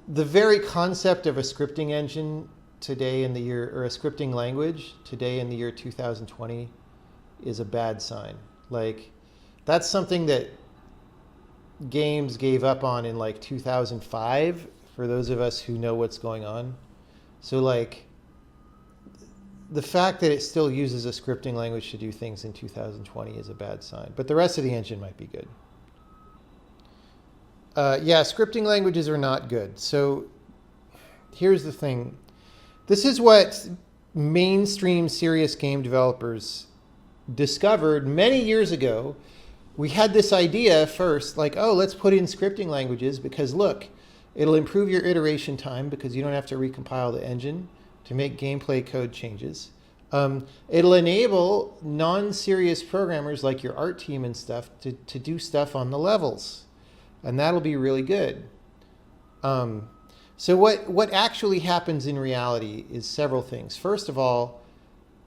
The very concept of a scripting engine today in the year, or a scripting language today in the year 2020, is a bad sign. Like, that's something that games gave up on in like 2005, for those of us who know what's going on. So like, the fact that it still uses a scripting language to do things in 2020 is a bad sign, but the rest of the engine might be good. Yeah, scripting languages are not good. So here's the thing. This is what mainstream serious game developers discovered many years ago. We had this idea first, like, oh, let's put in scripting languages because look, it'll improve your iteration time because you don't have to recompile the engine to make gameplay code changes. It'll enable non-serious programmers like your art team and stuff to do stuff on the levels. And that'll be really good. So what actually happens in reality is several things. First of all,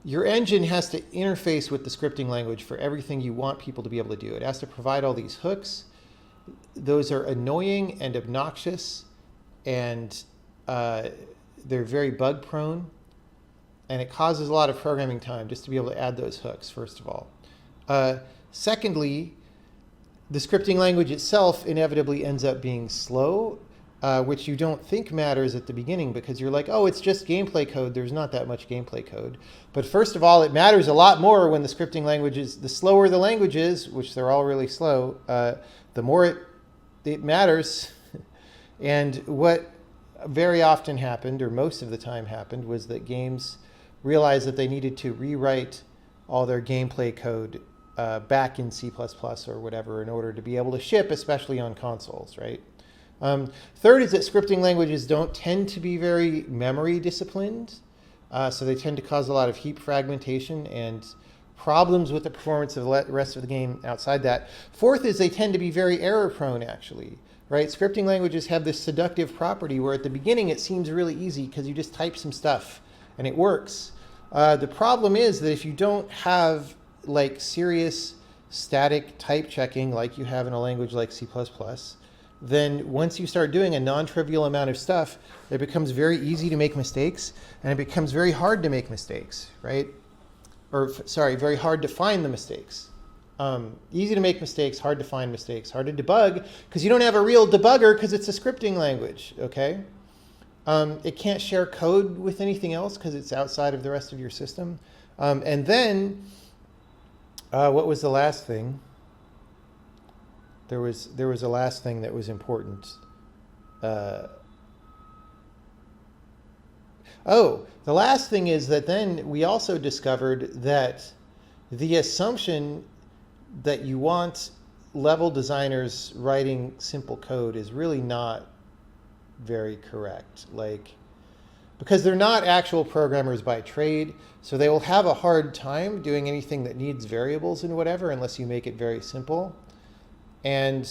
your engine has to interface with the scripting language for everything you want people to be able to do. It has to provide all these hooks. Those are annoying and obnoxious, and they're very bug prone. And it causes a lot of programming time just to be able to add those hooks, first of all. Secondly, the scripting language itself inevitably ends up being slow, which you don't think matters at the beginning because you're like, oh, it's just gameplay code. There's not that much gameplay code. But first of all, it matters a lot more when the scripting language is, the slower the language is, which they're all really slow, the more it matters. And what very often happened, or most of the time happened, was that games realized that they needed to rewrite all their gameplay code back in C++ or whatever in order to be able to ship, especially on consoles, right? Third is that scripting languages don't tend to be very memory disciplined, so they tend to cause a lot of heap fragmentation and problems with the performance of the rest of the game outside that. Fourth is they tend to be very error prone, actually, right? Scripting languages have this seductive property where at the beginning it seems really easy because you just type some stuff and it works. The problem is that if you don't have like serious static type checking like you have in a language like C++, then once you start doing a non-trivial amount of stuff, it becomes very easy to make mistakes, and it becomes very hard to make mistakes, right? Or sorry, very hard to find the mistakes. Easy to make mistakes, hard to find mistakes, hard to debug, because you don't have a real debugger because it's a scripting language, okay? It can't share code with anything else because it's outside of the rest of your system. And then, what was the last thing? There was a last thing that was important. The last thing is that then we also discovered that the assumption that you want level designers writing simple code is really not very correct. Like, because they're not actual programmers by trade, so they will have a hard time doing anything that needs variables and whatever unless you make it very simple. And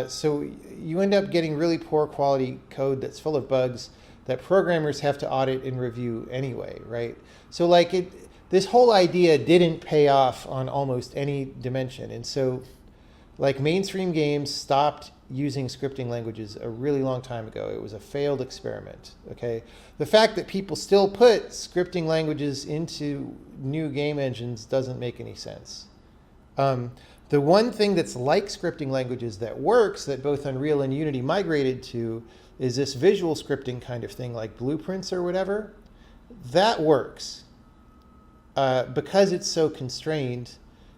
so you end up getting really poor quality code that's full of bugs that programmers have to audit and review anyway, right? So like this whole idea didn't pay off on almost any dimension. And so like mainstream games stopped using scripting languages a really long time ago. It was a failed experiment, okay? The fact that people still put scripting languages into new game engines doesn't make any sense. The one thing that's like scripting languages that works, that both Unreal and Unity migrated to, is this visual scripting kind of thing, like Blueprints or whatever. That works because it's so constrained,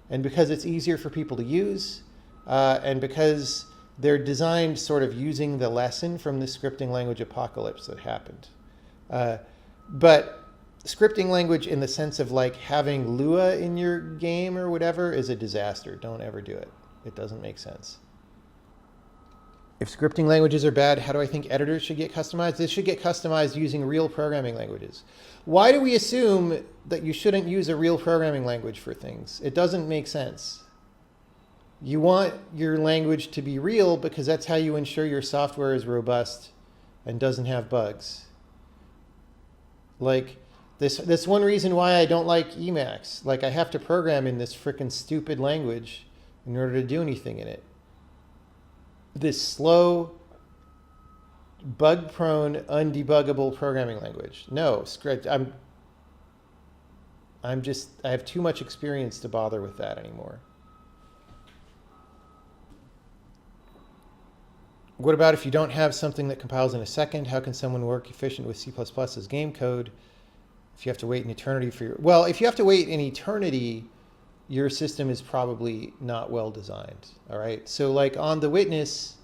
and because it's easier for people to use, and because they're designed sort of using the lesson from the scripting language apocalypse that happened. But scripting language in the sense of like having Lua in your game or whatever is a disaster. Don't ever do it. It doesn't make sense. If scripting languages are bad, how do I think editors should get customized? They should get customized using real programming languages. Why do we assume that you shouldn't use a real programming language for things? It doesn't make sense. You want your language to be real because that's how you ensure your software is robust and doesn't have bugs. Like, That's one reason why I don't like Emacs. Like, I have to program in this frickin' stupid language in order to do anything in it. This slow, bug-prone, undebuggable programming language. No, script. I have too much experience to bother with that anymore. What about if you don't have something that compiles in a second? How can someone work efficient with C++ as game code if you have to wait an eternity for your... Well, if you have to wait an eternity, your system is probably not well designed, all right? So like on the Witness,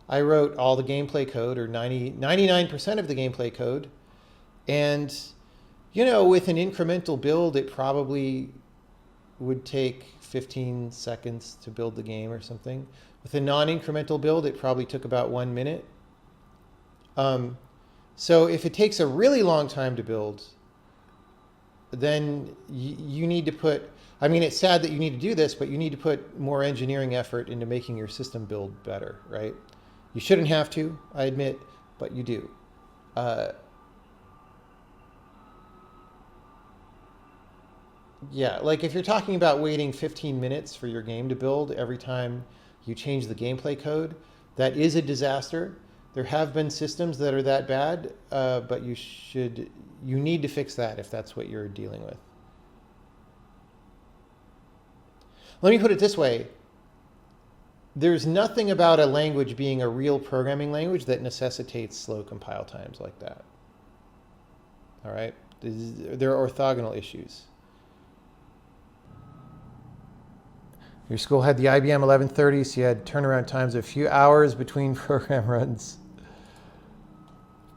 I wrote all the gameplay code, or 99% of the gameplay code. And, you know, with an incremental build, it probably would take 15 seconds to build the game or something. With a non-incremental build, it probably took about 1 minute. So if it takes a really long time to build, then you need to put, I mean, it's sad that you need to do this, but you need to put more engineering effort into making your system build better, right? You shouldn't have to, I admit, but you do. Yeah, like if you're talking about waiting 15 minutes for your game to build every time you change the gameplay code, that is a disaster. There have been systems that are that bad, but you need to fix that if that's what you're dealing with. Let me put it this way. There's nothing about a language being a real programming language that necessitates slow compile times like that. All right? There are orthogonal issues. Your school had the IBM 1130, so you had turnaround times of a few hours between program runs.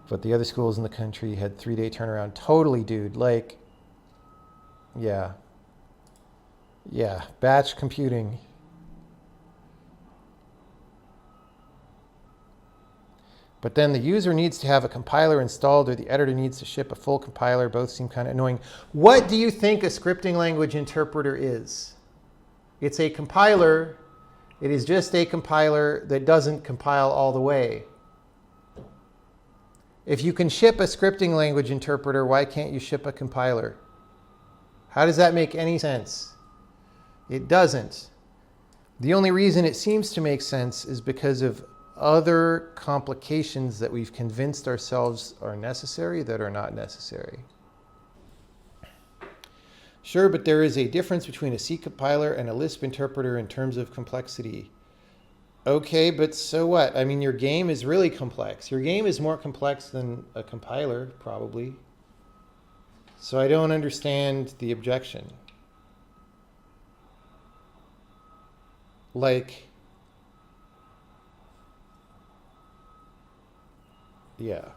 But the other schools in the country had 3-day turnaround. Totally, dude. Like, yeah. Yeah, batch computing. But then the user needs to have a compiler installed, or the editor needs to ship a full compiler. Both seem kind of annoying. What do you think a scripting language interpreter is? It's a compiler. It is just a compiler that doesn't compile all the way. If you can ship a scripting language interpreter, why can't you ship a compiler? How does that make any sense? It doesn't. The only reason it seems to make sense is because of other complications that we've convinced ourselves are necessary that are not necessary. Sure, but there is a difference between a C compiler and a Lisp interpreter in terms of complexity. Okay, but so what? I mean, your game is really complex. Your game is more complex than a compiler, probably. So I don't understand the objection. Like, yeah.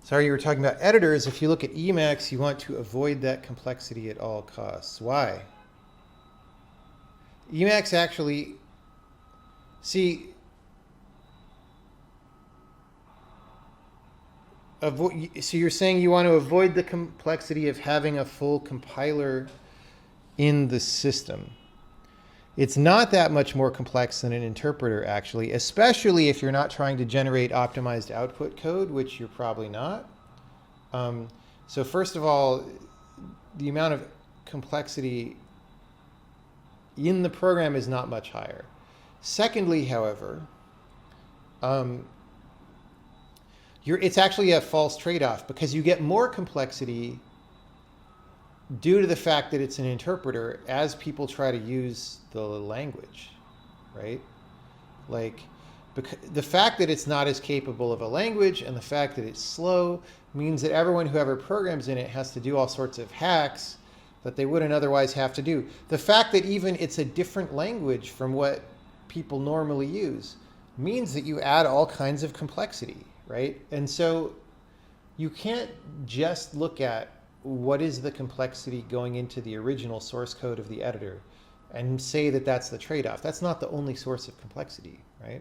Sorry, you were talking about editors. If you look at Emacs, you want to avoid that complexity at all costs. Why? Emacs actually, see, so you're saying you want to avoid the complexity of having a full compiler in the system. It's not that much more complex than an interpreter, actually, especially if you're not trying to generate optimized output code, which you're probably not. So first of all, the amount of complexity in the program is not much higher. Secondly, however, it's actually a false trade-off, because you get more complexity due to the fact that it's an interpreter as people try to use the language, right? Like, the fact that it's not as capable of a language and the fact that it's slow means that everyone who ever programs in it has to do all sorts of hacks that they wouldn't otherwise have to do. The fact that even it's a different language from what people normally use means that you add all kinds of complexity, right? And so you can't just look at what is the complexity going into the original source code of the editor and say that that's the trade-off. That's not the only source of complexity, right?